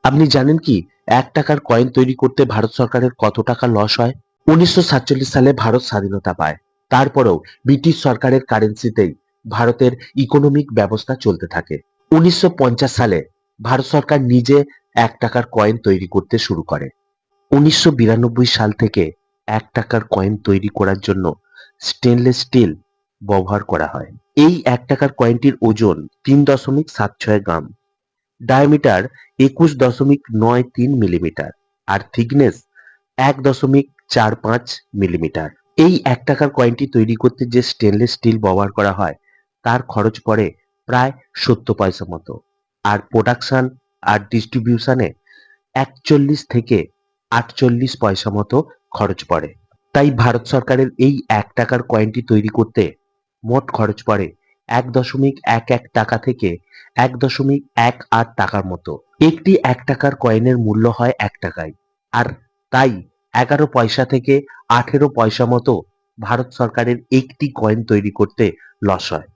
আপনি জানেন কি 1 টাকার কয়েন তৈরি করতে ভারত সরকারের কত টাকা লস হয়? 1947 সালে ভারত স্বাধীনতা পায়। তারপরেও ব্রিটিশ সরকারের কারেন্সিতেই ভারতের ইকোনমিক ব্যবস্থা চলতে থাকে। 1950 সালে ভারত সরকার নিজে 1 টাকার কয়েন তৈরি করতে শুরু করে। 1992 সাল থেকে 1 টাকার কয়েন তৈরি করার জন্য স্টেনলেস স্টিল ব্যবহার করা হয়। এই 1 টাকার কয়েনটির ওজন 3.76 গ্রাম, ডায়ামিটার 21.93 মিলিমিটার আর থিকনেস 1.45 মিলিমিটার। এই 1 টাকার কয়েনটি তৈরি করতে যে স্টেনলেস স্টিল ব্যবহার করা হয় তার খরচ পড়ে প্রায় 70 পয়সা মতো, আর প্রোডাকশন আর ডিস্ট্রিবিউশনে 41 থেকে 48 পয়সা মতো খরচ পড়ে। তাই ভারত সরকারের এই 1 টাকার কয়েনটি তৈরি করতে মোট খরচ পড়ে 1.11 টাকা থেকে 1.18 টাকার মতো। একটি 1 টাকার কয়েনের মূল্য হয় 1 টাকায়, আর তাই 11 পয়সা থেকে 18 পয়সা মতো ভারত সরকারের একটি কয়েন তৈরি করতে লস হয়।